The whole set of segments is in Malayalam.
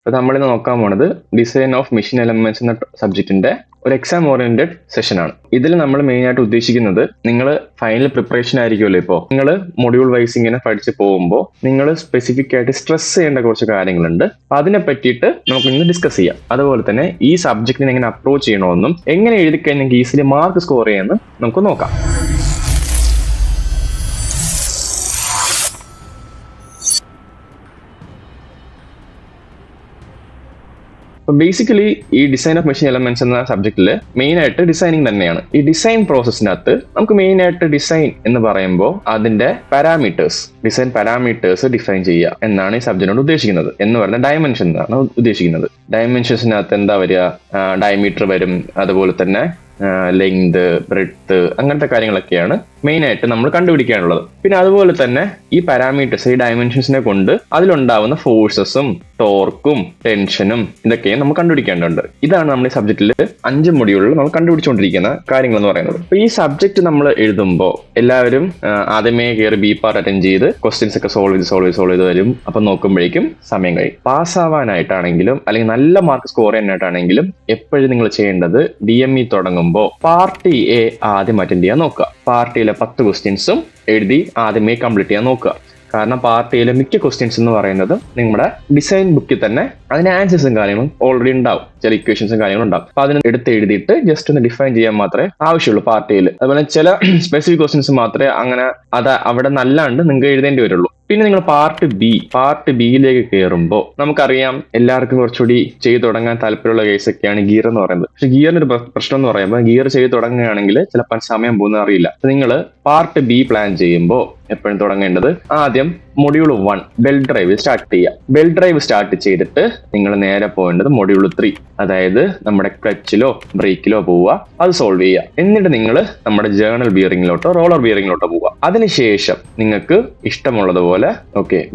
അപ്പോൾ നമ്മളിന്ന് നോക്കാൻ പോണത് ഡിസൈൻ ഓഫ് മെഷീൻ എലമെന്റ്സ് എന്ന സബ്ജക്റ്റിന്റെ ഒരു എക്സാം ഓറിയന്റഡ് സെഷനാണ്. ഇതിൽ നമ്മൾ മെയിൻ ആയിട്ട് ഉദ്ദേശിക്കുന്നത്, നിങ്ങൾ ഫൈനൽ പ്രിപ്പറേഷൻ ആയിരിക്കുമല്ലോ. ഇപ്പോൾ നിങ്ങൾ മൊഡ്യൂൾ വൈസ് ഇങ്ങനെ പഠിച്ച് പോകുമ്പോൾ നിങ്ങൾ സ്പെസിഫിക് ആയിട്ട് സ്ട്രെസ് ചെയ്യേണ്ട കുറച്ച് കാര്യങ്ങളുണ്ട്. അതിനെ പറ്റിയിട്ട് നമുക്ക് ഇന്ന് ഡിസ്കസ് ചെയ്യാം. അതുപോലെ തന്നെ ഈ സബ്ജക്റ്റിനെ എങ്ങനെ അപ്രോച്ച് ചെയ്യണമെന്നും എങ്ങനെ എഴുതി കഴിഞ്ഞാൽ ഈസിലി മാർക്ക് സ്കോർ ചെയ്യാമെന്നും നമുക്ക് നോക്കാം. ബേസിക്കലി ഈ ഡിസൈൻ ഓഫ് മെഷീൻ എലമെന്റ്സ് എന്ന സബ്ജക്റ്റിൽ മെയിൻ ആയിട്ട് ഡിസൈനിങ് തന്നെയാണ്. ഈ ഡിസൈൻ പ്രോസസ്സിനകത്ത് നമുക്ക് മെയിൻ ആയിട്ട് ഡിസൈൻ എന്ന് പറയുമ്പോൾ അതിന്റെ പാരാമീറ്റേഴ്സ്, ഡിസൈൻ പാരാമീറ്റേഴ്സ് ഡിഫൈൻ ചെയ്യുക എന്നാണ് ഈ സബ്ജക്റ്റിനോട് ഉദ്ദേശിക്കുന്നത്. എന്ന് പറഞ്ഞാൽ ഡയമെൻഷൻ എന്നാണ് ഉദ്ദേശിക്കുന്നത്. ഡയമെൻഷൻസിനകത്ത് എന്താ വരിക? ഡയമീറ്റർ വരും, അതുപോലെ തന്നെ ലെങ്ത്, ബ്രെഡ്ത്ത്, അങ്ങനത്തെ കാര്യങ്ങളൊക്കെയാണ് മെയിൻ ആയിട്ട് നമ്മൾ കണ്ടുപിടിക്കാനുള്ളത്. പിന്നെ അതുപോലെ തന്നെ ഈ പാരാമീറ്റേഴ്സ്, ഈ ഡയമെൻഷൻസിനെ കൊണ്ട് അതിലുണ്ടാവുന്ന ഫോഴ്സസും ടോർക്കും ടെൻഷനും ഇതൊക്കെയും നമ്മൾ കണ്ടുപിടിക്കേണ്ടതുണ്ട്. ഇതാണ് നമ്മൾ ഈ സബ്ജക്റ്റിൽ 5 മൊഡ്യൂളിൽ നമ്മൾ കണ്ടുപിടിച്ചുകൊണ്ടിരിക്കുന്ന കാര്യങ്ങൾ എന്ന് പറയുന്നത്. അപ്പൊ ഈ സബ്ജക്ട് നമ്മൾ എഴുതുമ്പോൾ എല്ലാവരും ആദ്യമേ കയറി ബി പാർട്ട് അറ്റൻഡ് ചെയ്ത് ക്വസ്റ്റ്യൻസ് ഒക്കെ സോൾവ് ചെയ്ത് വരും. അപ്പൊ നോക്കുമ്പോഴേക്കും സമയം കഴിയും. പാസ്സാവാനായിട്ടാണെങ്കിലും അല്ലെങ്കിൽ നല്ല മാർക്ക് സ്കോർ ചെയ്യാനായിട്ടാണെങ്കിലും എപ്പോഴും നിങ്ങൾ ചെയ്യേണ്ടത് DME തുടങ്ങുമ്പോൾ പാർട്ട് A ആദ്യം അറ്റൻഡ് ചെയ്യാൻ നോക്കുക. പാർട്ടിയിലെ 10 ക്വസ്റ്റ്യൻസും എഴുതി ആദ്യമേ കംപ്ലീറ്റ് ചെയ്യാൻ നോക്കുക. കാരണം പാർട്ട് എയിലെ മിക്ക ക്വസ്റ്റ്യൻസ് എന്ന് പറയുന്നത് നിങ്ങളുടെ ഡിസൈൻ ബുക്കിൽ തന്നെ അതിന്റെ ആൻസേഴ്സും കാര്യങ്ങളും ഓൾറെഡി ഉണ്ടാവും, ചില ഇക്വേഷൻസും കാര്യങ്ങളും ഉണ്ടാവും. അപ്പൊ അതിന് എടുത്ത് എഴുതിയിട്ട് ജസ്റ്റ് ഒന്ന് ഡിഫൈൻ ചെയ്യാൻ മാത്രമേ ആവശ്യമുള്ളൂ പാർട്ട് എയിൽ. അതുപോലെ ചില സ്പെസിഫിക് ക്വസ്റ്റ്യൻസ് മാത്രമേ അങ്ങനെ അത് അവിടെ നല്ലാണ്ട് നിങ്ങൾക്ക് എഴുതേണ്ടി വരുള്ളൂ. പിന്നെ നിങ്ങൾ പാർട്ട് ബിയിലേക്ക് കയറുമ്പോൾ നമുക്കറിയാം എല്ലാവർക്കും കുറച്ചുകൂടി ചെയ്തു തുടങ്ങാൻ താല്പര്യമുള്ള കേസൊക്കെയാണ് ഗിയർ എന്ന് പറയുന്നത്. പക്ഷെ ഗിയറിന് ഒരു പ്രശ്നം എന്ന് പറയുമ്പോൾ ഗിയർ ചെയ്ത് തുടങ്ങുകയാണെങ്കിൽ ചിലപ്പോൾ സമയം പോകുന്ന അറിയില്ല. നിങ്ങൾ പാർട്ട് ബി പ്ലാൻ ചെയ്യുമ്പോൾ എപ്പോഴും തുടങ്ങേണ്ടത് ആദ്യം മൊഡ്യൂൾ 1 ബെൽറ്റ് ഡ്രൈവ് സ്റ്റാർട്ട് ചെയ്യുക. ബെൽറ്റ് ഡ്രൈവ് സ്റ്റാർട്ട് ചെയ്തിട്ട് നിങ്ങൾ നേരെ പോകേണ്ടത് മൊഡ്യൂൾ 3, അതായത് നമ്മുടെ ക്ലച്ചിലോ ബ്രേക്കിലോ പോവുക, അത് സോൾവ് ചെയ്യുക. എന്നിട്ട് നിങ്ങൾ നമ്മുടെ ജേർണൽ ബിയറിംഗിലോട്ടോ റോളർ ബിയറിംഗിലോട്ടോ പോവുക. അതിനുശേഷം നിങ്ങൾക്ക് ഇഷ്ടമുള്ളതുപോലെ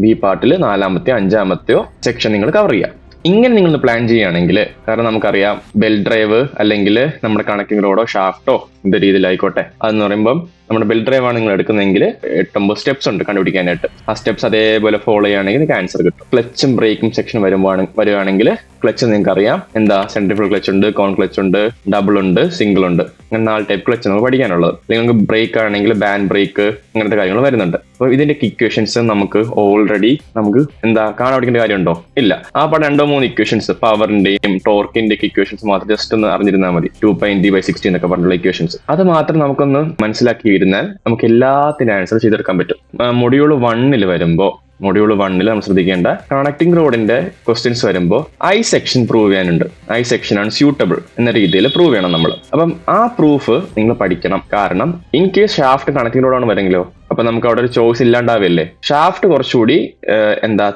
ബി പാർട്ടിൽ 4-മത്തെയോ 5-മത്തെയോ സെക്ഷൻ നിങ്ങൾ കവർ ചെയ്യുക. ഇങ്ങനെ നിങ്ങൾ പ്ലാൻ ചെയ്യുകയാണെങ്കിൽ, കാരണം നമുക്കറിയാം ബെൽറ്റ് ഡ്രൈവ് അല്ലെങ്കിൽ നമ്മുടെ കണക്റ്റിംഗ് റോഡോ ഷാഫ്റ്റോ இந்த രീതിയിലായിക്കോട്ടെ, അതെന്ന് പറയുമ്പം നമ്മുടെ ബെൽറ്റ് ഡ്രൈവ് ആണ് നിങ്ങൾ എടുക്കുന്നതെങ്കിൽ 8-9 സ്റ്റെപ്സ് ഉണ്ട് കണ്ടുപിടിക്കാനായിട്ട്. ആ സ്റ്റെപ്സ് അതേപോലെ ഫോളോ ചെയ്യുകയാണെങ്കിൽ നിങ്ങൾക്ക് ആൻസർ കിട്ടും. ക്ലച്ചും ബ്രേക്കും സെക്ഷൻ വരുവാണെങ്കിൽ ക്ലച്ച് നിങ്ങൾക്ക് അറിയാം, എന്താ സെൻട്രിഫ്യൂഗൽ ക്ലച്ച് ഉണ്ട്, കോൺ ക്ലച്ച് ഉണ്ട്, ഡബിൾ ഉണ്ട്, സിംഗിൾ ഉണ്ട്. അങ്ങനെ 4 ടൈപ്പ് ക്ലച്ച് നമുക്ക് പഠിക്കാനുള്ളത്. നിങ്ങൾക്ക് ബ്രേക്ക് ആണെങ്കിൽ ബാൻഡ് ബ്രേക്ക്, അങ്ങനത്തെ കാര്യങ്ങൾ വരുന്നുണ്ട്. അപ്പോൾ ഇതിന്റെ ഇക്വേഷൻസ് നമുക്ക് ഓൾറെഡി കാണാൻ പഠിക്കേണ്ട കാര്യമുണ്ടോ? ഇല്ല. ആ പാടെ 2-3 ഇക്വേഷൻസ്, പവറിന്റെയും ടോർക്കിന്റെ ഇക്വേഷൻസ് മാത്രം ജസ്റ്റ് ഒന്ന് അറിഞ്ഞിരുന്നാൽ മതി. 2πD/60 എന്നൊക്കെ പറഞ്ഞിട്ടുള്ള ഇക്വേഷൻസ്, അത് മാത്രം നമുക്കൊന്ന് മനസ്സിലാക്കി ഇരുന്നാൽ നമുക്ക് എല്ലാത്തിനും ആൻസർ ചെയ്തെടുക്കാൻ പറ്റും. മൊഡ്യൂൾ 1 വരുമ്പോൾ നമ്മൾ ശ്രദ്ധിക്കേണ്ട കണക്റ്റിംഗ് റോഡിന്റെ ക്വസ്റ്റ്യൻസ് വരുമ്പോൾ ഐ സെക്ഷൻ പ്രൂവ് ചെയ്യാനുണ്ട്. ഐ സെക്ഷൻ ആണ് സ്യൂട്ടബിൾ എന്ന രീതിയിൽ പ്രൂവ് ചെയ്യണം നമ്മൾ. അപ്പം ആ പ്രൂഫ് നിങ്ങൾ പഠിക്കണം. കാരണം ഇൻ കേസ് ഷാഫ്റ്റ് കണക്റ്റിംഗ് റോഡാണ് വരെങ്കിലോ, അപ്പൊ നമുക്ക് അവിടെ ഒരു ചോയ്സ് ഇല്ലാണ്ടാവില്ലേ. ഷാഫ്റ്റ് കുറച്ചുകൂടി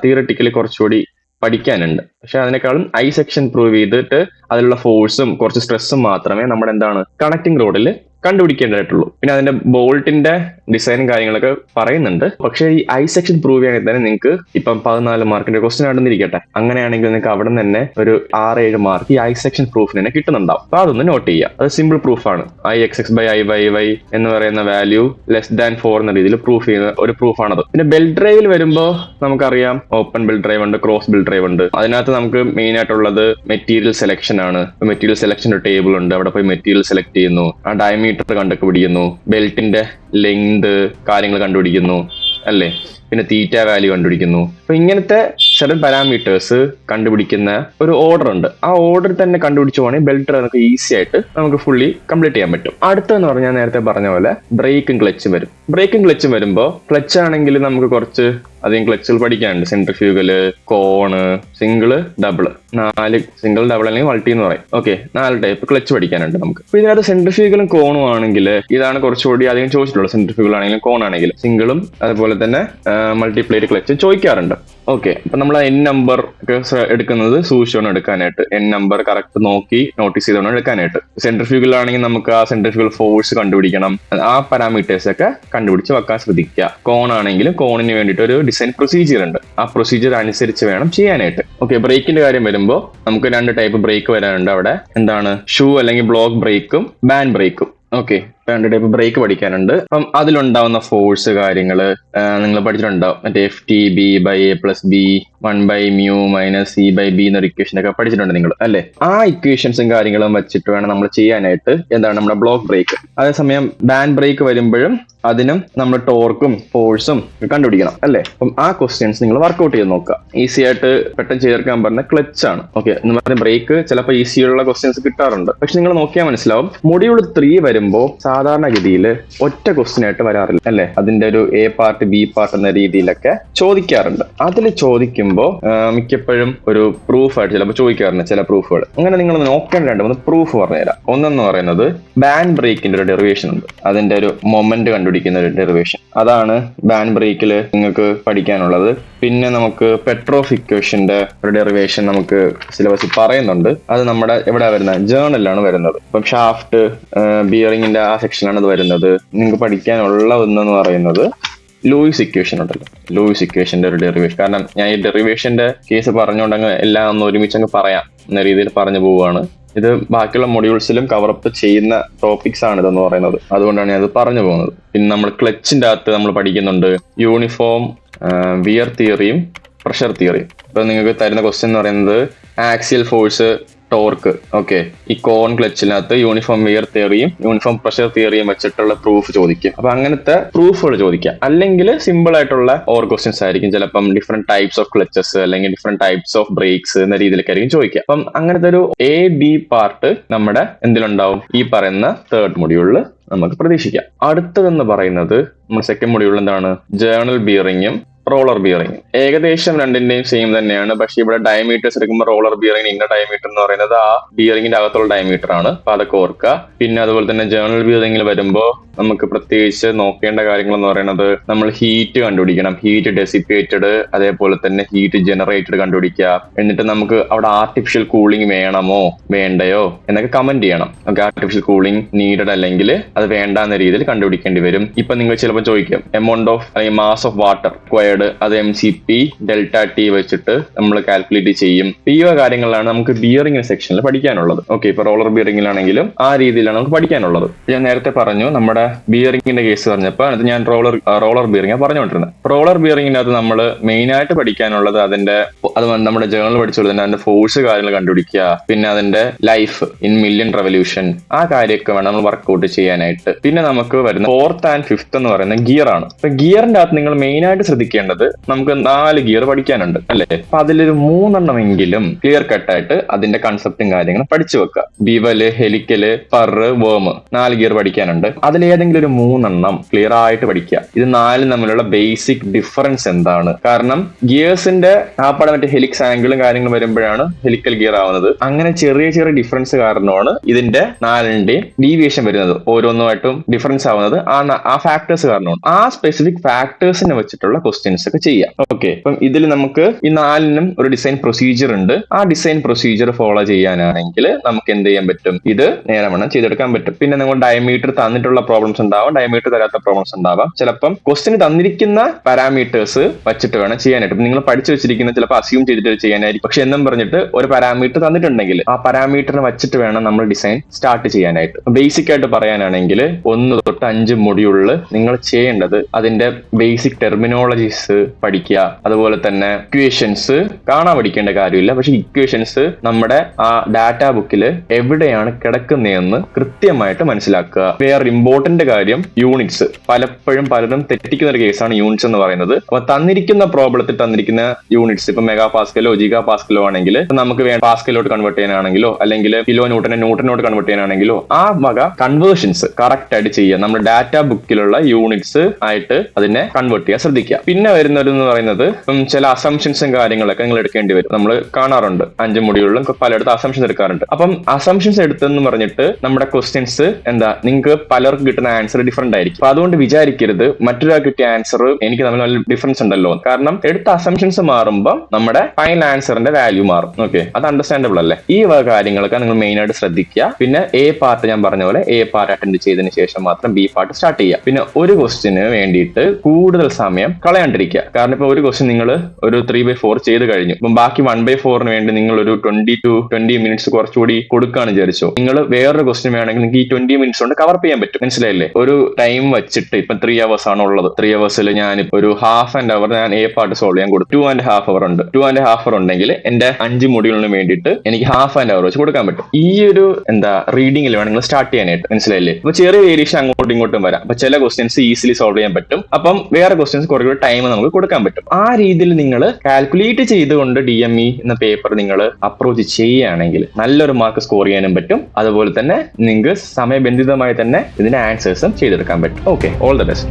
തിയററ്റിക്കലി കുറച്ചുകൂടി പഠിക്കാനുണ്ട്. പക്ഷെ അതിനേക്കാളും ഐ സെക്ഷൻ പ്രൂവ് ചെയ്തിട്ട് അതിലുള്ള ഫോഴ്സും കുറച്ച് സ്ട്രെസ്സും മാത്രമേ നമ്മുടെ കണക്റ്റിംഗ് റോഡിൽ കണ്ടുപിടിക്കേണ്ടതായിട്ടുള്ളൂ. പിന്നെ അതിന്റെ ബോൾട്ടിന്റെ ഡിസൈനും കാര്യങ്ങളൊക്കെ പറയുന്നുണ്ട്. പക്ഷെ ഈ ഐ സെക്ഷൻ പ്രൂവ് ചെയ്യാണെങ്കിൽ തന്നെ നിങ്ങൾക്ക് ഇപ്പം 14 മാർക്കിന്റെ ക്വസ്റ്റ്യൻ ആണെന്നിരിക്കട്ടെ, അങ്ങനെയാണെങ്കിൽ നിങ്ങൾക്ക് അവിടെ തന്നെ ഒരു 6-7 മാർക്ക് ഈ ഐ സെക്ഷൻ പ്രൂഫിന് തന്നെ കിട്ടുന്നുണ്ടാവും. അപ്പൊ അതൊന്ന് നോട്ട് ചെയ്യുക. അത് സിമ്പിൾ പ്രൂഫാണ്. IXX/IYY എന്ന് പറയുന്ന വാല്യൂ <4 എന്ന രീതിയിൽ പ്രൂഫ് ചെയ്യുന്ന ഒരു പ്രൂഫാണത്. പിന്നെ ബെൽറ്റ് ഡ്രൈവിൽ വരുമ്പോൾ നമുക്കറിയാം ഓപ്പൺ ബെൽറ്റ് ഡ്രൈവ് ഉണ്ട്, ക്രോസ് ബെൽറ്റ് ഡ്രൈവ് ഉണ്ട്. അതിനകത്ത് നമുക്ക് മെയിൻ ആയിട്ടുള്ളത് മെറ്റീരിയൽ സെലക്ഷൻ ആണ്. മെറ്റീരിയൽ സെലക്ഷൻ ഒരു ടേബിൾ ഉണ്ട്, അവിടെ പോയി മെറ്റീരിയൽ സെലക്ട് ചെയ്യുന്നു, ആ ഡയമീറ്റർ കണ്ടുപിടിക്കുന്നു, ബെൽറ്റിന്റെ ലെങ്ത് കാര്യങ്ങൾ കണ്ടുപിടിക്കുന്നു അല്ലേ, പിന്നെ തീറ്റ വാല്യൂ കണ്ടുപിടിക്കുന്നു. അപ്പൊ ഇങ്ങനത്തെ സെർട്ടൻ പാരാമീറ്റേഴ്സ് കണ്ടുപിടിക്കുന്ന ഒരു ഓർഡർ ഉണ്ട്. ആ ഓർഡർ തന്നെ കണ്ടുപിടിച്ചു പോകണമെങ്കിൽ ബെൽറ്റ് നമുക്ക് ഈസി ആയിട്ട് നമുക്ക് ഫുള്ളി കംപ്ലീറ്റ് ചെയ്യാൻ പറ്റും. അടുത്തെന്ന് പറഞ്ഞാൽ നേരത്തെ പറഞ്ഞ പോലെ ബ്രേക്കും ക്ലച്ചും വരും. ബ്രേക്കും ക്ലച്ചും വരുമ്പോൾ ക്ലച്ച് ആണെങ്കിൽ നമുക്ക് കുറച്ച് അധികം ക്ലച്ചുകൾ പഠിക്കാനുണ്ട്. Centrifugal, cone, single, double, 4 single, double അല്ലെങ്കിൽ മൾട്ടി എന്ന് പറയും. 4 ടൈപ്പ് ക്ലച്ച് പഠിക്കാനുണ്ട് നമുക്ക്. അപ്പൊ ഇതിനകത്ത് സെൻട്രിഫ്യൂഗലും കോണും ആണെങ്കിൽ ഇതാണ് കുറച്ചുകൂടി അധികം ചോദിച്ചിട്ടുള്ളത്. സെൻട്രിഫ്യൂഗൽ ആണെങ്കിലും കോൺ ആണെങ്കിലും സിംഗിളും അതുപോലെ തന്നെ മൾട്ടിപ്ലൈഡ് ക്ലച്ചും ചോദിക്കാറുണ്ട്. അപ്പൊ നമ്മൾ N നമ്പർ ഒക്കെ എടുക്കുന്നത് സൂക്ഷിച്ചാണ് എടുക്കാനായിട്ട്. N നമ്പർ കറക്റ്റ് നോക്കി നോട്ടീസ് ചെയ്തോണം എടുക്കാനായിട്ട്. സെൻട്രിഫ്യൂഗൽ ആണെങ്കിൽ നമുക്ക് ആ സെൻട്രിഫ്യൂഗൽ ഫോഴ്സ് കണ്ടുപിടിക്കണം. ആ പാരാമീറ്റേഴ്സ് ഒക്കെ കണ്ടുപിടിച്ച് വെക്കാൻ ശ്രദ്ധിക്കുക. കോൺ ആണെങ്കിലും കോണിന് വേണ്ടിയിട്ട് ഒരു ഡിസൈൻ പ്രൊസീജിയർ ഉണ്ട്. ആ പ്രൊസീജിയർ അനുസരിച്ച് വേണം ചെയ്യാനായിട്ട്. ബ്രേക്കിന്റെ കാര്യം വരുമ്പോൾ നമുക്ക് 2 ടൈപ്പ് ബ്രേക്ക് വരാനുണ്ട്. അവിടെ ഷൂ അല്ലെങ്കിൽ ബ്ലോക്ക് ബ്രേക്കും ബാൻഡ് ബ്രേക്കും. 2 ടൈപ്പ് ബ്രേക്ക് പഠിക്കാനുണ്ട്. അപ്പം അതിലുണ്ടാവുന്ന ഫോഴ്സ് കാര്യങ്ങള് നിങ്ങൾ പഠിച്ചിട്ടുണ്ടാവും. മറ്റേ FTB/A+B 1/μ-c/b എന്നൊരു ഇക്വേഷൻ ഒക്കെ പഠിച്ചിട്ടുണ്ട് നിങ്ങൾ അല്ലെ? ആ ഇക്വേഷൻസും കാര്യങ്ങളും വെച്ചിട്ട് വേണം നമ്മൾ ചെയ്യാനായിട്ട് എന്താണ് നമ്മുടെ ബ്ലോക്ക് ബ്രേക്ക്. അതേസമയം ബാൻഡ് ബ്രേക്ക് വരുമ്പോഴും അതിനും നമ്മൾ ടോർക്കും ഫോഴ്സും കണ്ടുപിടിക്കണം അല്ലെ? അപ്പം ആ ക്വസ്റ്റ്യൻസ് നിങ്ങൾ വർക്ക്ഔട്ട് ചെയ്ത് നോക്കുക. ഈസി ആയിട്ട് പെട്ടെന്ന് ചേർക്കാൻ പറഞ്ഞ ക്ലച്ച് ആണ്. ഓക്കെ, എന്ന് പറഞ്ഞ ബ്രേക്ക് ചിലപ്പോൾ ഈസിയുള്ള ക്വസ്റ്റ്യൻസ് കിട്ടാറുണ്ട്. പക്ഷെ നിങ്ങൾ നോക്കിയാൽ മനസ്സിലാവും, മൊഡ്യൂൾ 3 വരുമ്പോൾ സാധാരണഗതിയിൽ ഒറ്റ ക്വസ്റ്റ്യൻ ആയിട്ട് വരാറില്ല അല്ലെ? അതിന്റെ ഒരു എ പാർട്ട് ബി പാർട്ട് എന്ന രീതിയിലൊക്കെ ചോദിക്കാറുണ്ട്. അതിൽ ചോദിക്കുമ്പോൾ മിക്കപ്പോഴും ഒരു പ്രൂഫ് ആയിട്ട് ചിലപ്പോൾ ചോദിക്കാറുണ്ട് ചില പ്രൂഫുകൾ. അങ്ങനെ നിങ്ങൾ നോക്കേണ്ട 2-3 പ്രൂഫ് പറഞ്ഞുതരാം. ഒന്നെന്ന് പറയുന്നത് ബാൻഡ് ബ്രേക്കിന്റെ ഒരു ഡെറിവേഷൻ ഉണ്ട്, അതിന്റെ ഒരു മൊമെന്റ് കണ്ടുപിടിക്കുന്ന ഒരു ഡെറിവേഷൻ. അതാണ് ബാൻഡ് ബ്രേക്കിൽ നിങ്ങൾക്ക് പഠിക്കാനുള്ളത്. പിന്നെ നമുക്ക് പെട്രോഫ് ഇക്വേഷന്റെ ഒരു ഡെറിവേഷൻ നമുക്ക് സിലബസിൽ പറയുന്നുണ്ട്. അത് നമ്മുടെ എവിടെ വരുന്നത്? ജേർണലിലാണ് വരുന്നത്. ഇപ്പം ഷാഫ്റ്റ് ബിയറിംഗിന്റെ ആ സെക്ഷനാണ് ഇത് വരുന്നത്. നിങ്ങൾക്ക് പഠിക്കാനുള്ള ഒന്നെന്ന് പറയുന്നത് ലൂയിസ് ഇക്വേഷൻ ഉണ്ടല്ലോ, ലൂയിസ് ഇക്വേഷന്റെ ഒരു ഡെറിവേഷൻ. കാരണം ഞാൻ ഈ ഡെറിവേഷന്റെ കേസ് പറഞ്ഞുകൊണ്ടങ്ങ് എല്ലാം ഒന്ന് ഒരുമിച്ചങ്ങ് പറയാം എന്ന രീതിയിൽ പറഞ്ഞു പോവുകയാണ്. ഇത് ബാക്കിയുള്ള മൊഡ്യൂൾസിലും കവറപ്പ് ചെയ്യുന്ന ടോപ്പിക്സ് ആണ് ഇതെന്ന് പറയുന്നത്. അതുകൊണ്ടാണ് ഞാൻ ഇത് പറഞ്ഞു പോകുന്നത്. പിന്നെ നമ്മൾ ക്ലച്ചിന്റെ അകത്ത് നമ്മൾ പഠിക്കുന്നുണ്ട് യൂണിഫോം വിയർ തിയറിയും പ്രഷർ തിയറിയും. ഇപ്പൊ നിങ്ങൾക്ക് തരുന്ന ക്വസ്റ്റ്യൻ എന്ന് പറയുന്നത് ആക്സിയൽ ഫോഴ്സ് ടോർക്ക്. ഓക്കെ, ഈ കോൺ ക്ലച്ചിനകത്ത് യൂണിഫോം വിയർ തിയറിയും യൂണിഫോം പ്രഷർ തിയറിയും വെച്ചിട്ടുള്ള പ്രൂഫ് ചോദിക്കും. അപ്പൊ അങ്ങനത്തെ പ്രൂഫുകൾ ചോദിക്കാം. അല്ലെങ്കിൽ സിമ്പിൾ ആയിട്ടുള്ള ഓർ ക്വസ്റ്റ്യൻസ് ആയിരിക്കും. ചിലപ്പം ഡിഫറെന്റ് ടൈപ്സ് ഓഫ് ക്ലച്ചസ് അല്ലെങ്കിൽ ഡിഫറെന്റ് ടൈപ്സ് ഓഫ് ബ്രേക്സ് എന്ന രീതിയിലൊക്കെ ആയിരിക്കും ചോദിക്കുക. അപ്പം അങ്ങനത്തെ ഒരു A-B പാർട്ട് നമ്മുടെ എന്തിലുണ്ടാവും? ഈ പറയുന്ന 3rd മൊഡ്യൂളിൽ നമുക്ക് പ്രതീക്ഷിക്കാം. അടുത്തതെന്ന് പറയുന്നത് നമ്മൾ 2nd മൊഡ്യൂളിൽ എന്താണ്? ജേർണൽ ബിയറിങ്ങും റോളർ ബിയറിംഗ്. ഏകദേശം രണ്ടിന്റെയും സെയിം തന്നെയാണ്. പക്ഷെ ഇവിടെ ഡയമീറ്റേഴ്സ് എടുക്കുമ്പോൾ റോളർ ബിയറിംഗ് ഇന്ന ഡയമീറ്റർ എന്ന് പറയുന്നത് ആ ബിയറിംഗിന്റെ അകത്തുള്ള ഡയമീറ്റർ ആണ്. അപ്പൊ അതൊക്കെ ഓർക്കുക. പിന്നെ അതുപോലെ തന്നെ ജേർണൽ ബിയറിംഗിൽ വരുമ്പോൾ നമുക്ക് പ്രത്യേകിച്ച് നോക്കേണ്ട കാര്യങ്ങൾ എന്ന് പറയുന്നത് നമ്മൾ ഹീറ്റ് കണ്ടുപിടിക്കണം. ഹീറ്റ് ഡെസിപ്പേറ്റഡ്, അതേപോലെ തന്നെ ഹീറ്റ് ജനറേറ്റഡ് കണ്ടുപിടിക്കുക. എന്നിട്ട് നമുക്ക് അവിടെ ആർട്ടിഫിഷ്യൽ കൂളിംഗ് വേണമോ വേണ്ടയോ എന്നൊക്കെ കമന്റ് ചെയ്യണം. നമുക്ക് ആർട്ടിഫിഷ്യൽ കൂളിംഗ് നീഡഡ് അല്ലെങ്കിൽ അത് വേണ്ട എന്ന രീതിയിൽ കണ്ടുപിടിക്കേണ്ടി വരും. ഇപ്പൊ നിങ്ങൾ ചിലപ്പോൾ ചോദിക്കും എമൗണ്ട് ഓഫ് അല്ലെങ്കിൽ മാസ് ഓഫ് വാട്ടർ റിക്വയർഡ്, അത് MCP ΔT വെച്ചിട്ട് നമ്മൾ കാൽക്കുലേറ്റ് ചെയ്യും. ഈ കാര്യങ്ങളാണ് നമുക്ക് ബിയറിംഗ് സെക്ഷനിൽ പഠിക്കാനുള്ളത്. ഓക്കെ, ഇപ്പൊ റോളർ ബിയറിംഗിലാണെങ്കിലും ആ രീതിയിലാണ് നമുക്ക് പഠിക്കാനുള്ളത്. ഞാൻ നേരത്തെ പറഞ്ഞു നമ്മുടെ ബിയറിംഗിന്റെ കേസ് പറഞ്ഞപ്പോൾ അത് ഞാൻ റോളർ ബിയറിംഗ് പറഞ്ഞുകൊണ്ടിരുന്നത്. റോളർ ബിയറിംഗിനകത്ത് നമ്മൾ മെയിൻ ആയിട്ട് പഠിക്കാനുള്ളത് അത് നമ്മുടെ ജേർണൽ പഠിച്ചോളൂ തന്നെ അതിന്റെ ഫോഴ്സ് കാര്യങ്ങൾ കണ്ടുപിടിക്കുക. പിന്നെ അതിന്റെ ലൈഫ് ഇൻ മില്യൺ റെവല്യൂഷൻ, ആ കാര്യമൊക്കെ വേണം നമ്മൾ വർക്ക്ഔട്ട് ചെയ്യാനായിട്ട്. പിന്നെ നമുക്ക് വരുന്ന 4th and 5th എന്ന് പറയുന്ന ഗിയർ ആണ്. അപ്പൊ ഗിയറിന്റെ അകത്ത് നിങ്ങൾ മെയിൻ ആയിട്ട് ശ്രദ്ധിക്കേണ്ടത് നമുക്ക് 4 ഗിയർ പഠിക്കാനുണ്ട് അല്ലെ? അപ്പൊ അതിലൊരു 3 എങ്കിലും ക്ലിയർ കട്ടായിട്ട് അതിന്റെ കൺസെപ്റ്റും കാര്യങ്ങളും പഠിച്ചു വെക്കുക. ബിവല്, ഹെലിക്കല്, ഫറ്, വേം 4 ഗിയർ പഠിക്കാനുണ്ട്. അതിലേതെങ്കിലും ഒരു 3 ക്ലിയർ ആയിട്ട് പഠിക്കുക. ഇത് 4 തമ്മിലുള്ള ബേസിക് ഡിഫറൻസ് എന്താണ്? കാരണം ഗിയേഴ്സിന്റെ മറ്റേ ഹെലിക്സ് ആംഗിളും കാര്യങ്ങളും വരുമ്പോഴാണ് ഹെലിക്കൽ ഗിയർ ആവുന്നത്. അങ്ങനെ ചെറിയ ചെറിയ ഡിഫറൻസ് കാരണമാണ് ഇതിന്റെ 4ന്റെയും ഡീവിയേഷൻ വരുന്നത്. ഓരോന്നുമായിട്ടും ഡിഫറൻസ് ആവുന്നത് ആ ഫാക്ടേഴ്സ് കാരണമാണ്. ആ സ്പെസിഫിക് ഫാക്ടേഴ്സിനെ വെച്ചിട്ടുള്ള ക്വസ്റ്റ്യൻസ് ഒക്കെ ചെയ്യാം. ഓക്കെ, അപ്പം ഇതിൽ നമുക്ക് ഈ 4നും ഒരു ഡിസൈൻ പ്രൊസീജിയർ ഉണ്ട്. ആ ഡിസൈൻ പ്രൊസീജിയർ ഫോളോ ചെയ്യാനാണെങ്കിൽ നമുക്ക് എന്ത് ചെയ്യാൻ പറ്റും? ഇത് നേരവണ്ണം ചെയ്തെടുക്കാൻ പറ്റും. പിന്നെ നിങ്ങൾ ഡയമീറ്റർ തന്നിട്ടുള്ള പ്രോബ്ലംസ് ഉണ്ടാവാം, ഡയമീറ്റർ തരാത്ത പ്രോബ്ലംസ് ഉണ്ടാവാം. ചിലപ്പം ക്വസ്റ്റ്യൻ തന്നിരിക്കുന്ന പാരാമീറ്റേഴ്സ് വെച്ചിട്ട് വേണം ചെയ്യാനായിട്ട്. നിങ്ങൾ പഠിച്ചു വെച്ചിരിക്കുന്ന ചിലപ്പോൾ അസ്യൂം ചെയ്തിട്ട് ചെയ്യാനായിരിക്കും. പക്ഷെ എന്നും പറഞ്ഞിട്ട് ഒരു പാരാമീറ്റർ തന്നിട്ടുണ്ടെങ്കിൽ ആ പാരാമീറ്ററിനെ വെച്ചിട്ട് വേണം നമ്മൾ ഡിസൈൻ സ്റ്റാർട്ട് ചെയ്യാനായിട്ട്. ബേസിക് ആയിട്ട് പറയാനാണെങ്കിൽ 1 തൊട്ട് 5 മൊഡ്യൂളിൽ നിങ്ങൾ ചെയ്യേണ്ടത് അതിന്റെ ബേസിക് ടെർമിനോളജീസ് പഠിക്കുക. അതുപോലെ തന്നെ ഇക്വേഷൻസ് കാണാൻ പഠിക്കേണ്ട കാര്യമില്ല. പക്ഷെ ഇക്വേഷൻസ് നമ്മുടെ ആ ഡാറ്റാ ബുക്കിൽ എവിടെയാണ് കിടക്കുന്നതെന്ന് കൃത്യമായിട്ട് മനസ്സിലാക്കുക. വേറെ ഇമ്പോർട്ടന്റ് കാര്യം യൂണിറ്റ്സ്. പലരും തെറ്റിക്കുന്ന ഒരു കേസാണ് യൂണിറ്റ്സ് എന്ന് പറയുന്നത്. അപ്പൊ തന്നിരിക്കുന്ന പ്രോബ്ലത്തിൽ തന്നിരിക്കുന്ന യൂണിറ്റ്സ് ഇപ്പൊ മെഗാ പാസ്കലോ ജിഗാ പാസ്കലോ ആണെങ്കിൽ നമുക്ക് പാസ്കലോട്ട് കൺവേർട്ട് ചെയ്യാനാണെങ്കിലോ അല്ലെങ്കിൽ കിലോ ന്യൂട്ടനോട്ട് കൺവേർട്ട് ചെയ്യാനാണെങ്കിലോ ആ വക കൺവേർഷൻസ് കറക്റ്റ് ആയിട്ട് ചെയ്യുക. നമ്മുടെ ഡാറ്റാ ബുക്കിലുള്ള യൂണിറ്റ്സ് ആയിട്ട് അതിനെ കൺവേർട്ട് ചെയ്യാൻ ശ്രദ്ധിക്കുക. പിന്നെ വരുന്നതെന്ന് പറയുന്നത് ചില അസംഷൻസും കാര്യങ്ങളൊക്കെ നിങ്ങൾ എടുക്കേണ്ടി വരും. നമ്മൾ കാണാറുണ്ട് 5 മൊഡ്യൂളിലും പലയിടത്തും അസംഷൻസ് എടുക്കാറുണ്ട്. അപ്പം അസംഷൻസ് എടുത്തെന്ന് പറഞ്ഞിട്ട് നമ്മുടെ ക്വസ്റ്റ്യൻസ് നിങ്ങൾക്ക് പലർക്കും കിട്ടുന്ന ആൻസർ ഡിഫറെന്റ് ആയിരിക്കും. അപ്പൊ അതുകൊണ്ട് വിചാരിക്കരുത് മറ്റൊരാൾക്ക് കിട്ടിയ ആൻസർ എനിക്ക് തമ്മിൽ നല്ല ഡിഫറൻസ് ഉണ്ടല്ലോ. കാരണം എടുത്ത അസംഷൻസ് മാറുമ്പോൾ നമ്മുടെ ഫൈനൽ ആൻസറിന്റെ വാല്യൂ മാറും. ഓക്കെ, അത് അണ്ടർസ്റ്റാൻഡബിൾ അല്ലേ? ഈ കാര്യങ്ങളൊക്കെ നിങ്ങൾ മെയിൻ ആയിട്ട് ശ്രദ്ധിക്കുക. പിന്നെ A പാർട്ട് ഞാൻ പറഞ്ഞ പോലെ A പാർട്ട് അറ്റൻഡ് ചെയ്തതിന് ശേഷം മാത്രം B പാർട്ട് സ്റ്റാർട്ട് ചെയ്യുക. പിന്നെ ഒരു ക്വസ്റ്റ്യന് വേണ്ടിയിട്ട് കൂടുതൽ സമയം കളയാണ്ടിരിക്കുക. ചെയ്യാണ്ടിരിക്കുക. കാരണം ഇപ്പൊ ഒരു ക്വസ്റ്റ്യൻ നിങ്ങൾ ഒരു 3/4 ചെയ്ത് കഴിഞ്ഞു, ഇപ്പം ബാക്കി 1/4 വേണ്ടി നിങ്ങൾ ഒരു 20 മിനിറ്റ്സ് കുറച്ചുകൂടി കൊടുക്കുകയാണ് വിചാരിച്ചോ. നിങ്ങൾ വേറൊരു ക്വസ്റ്റ്യൻ വേണമെങ്കിൽ നിങ്ങൾക്ക് ഈ 20 മിനിറ്റ്സ് കൊണ്ട് കവർ ചെയ്യാൻ പറ്റും. മനസ്സിലായില്ലേ? ഒരു ടൈം വെച്ചിട്ട് ഇപ്പം 3 hours ആണ് ഉള്ളത്. 3 hours ഞാൻ ഒരു ഹാഫ് ആൻഡ് അവർ ഞാൻ എ പാർട്ട് സോൾവ് ചെയ്യാൻ കൊടുത്തു. 2.5 hour ഉണ്ട്. 2.5 hour ഉണ്ടെങ്കിൽ എന്റെ 5 മൊഡ്യൂളിന് വേണ്ടിയിട്ട് എനിക്ക് ഹാഫ് ആൻഡ് അവർ വെച്ച് കൊടുക്കാൻ പറ്റും. ഈ ഒരു റീഡിംഗിൽ വേണം നിങ്ങൾ സ്റ്റാർട്ട് ചെയ്യാനായിട്ട്. മനസ്സിലായില്ലേ? അപ്പൊ ചെറിയ വേരിയേഷൻ അങ്ങോട്ടും ഇങ്ങോട്ടും വരാം. അപ്പൊ ചില ക്വസ്റ്റ്യൻസ് ഈസിലി സോൾവ് ചെയ്യാൻ പറ്റും, അപ്പം വേറെ ക്വസ്റ്റ്യൻസ് കുറേ ടൈം നമുക്ക് കൊടുക്കാൻ പറ്റും. ആ രീതിയിൽ നിങ്ങൾ കാൽക്കുലേറ്റ് ചെയ്തുകൊണ്ട് DME എന്ന പേപ്പർ നിങ്ങൾ അപ്രോച്ച് ചെയ്യുകയാണെങ്കിൽ നല്ലൊരു മാർക്ക് സ്കോർ ചെയ്യാനും പറ്റും. അതുപോലെ തന്നെ നിങ്ങൾക്ക് സമയബന്ധിതമായി തന്നെ ഇതിന്റെ ആൻസേഴ്സും ചെയ്തെടുക്കാൻ പറ്റും. Okay, all the best.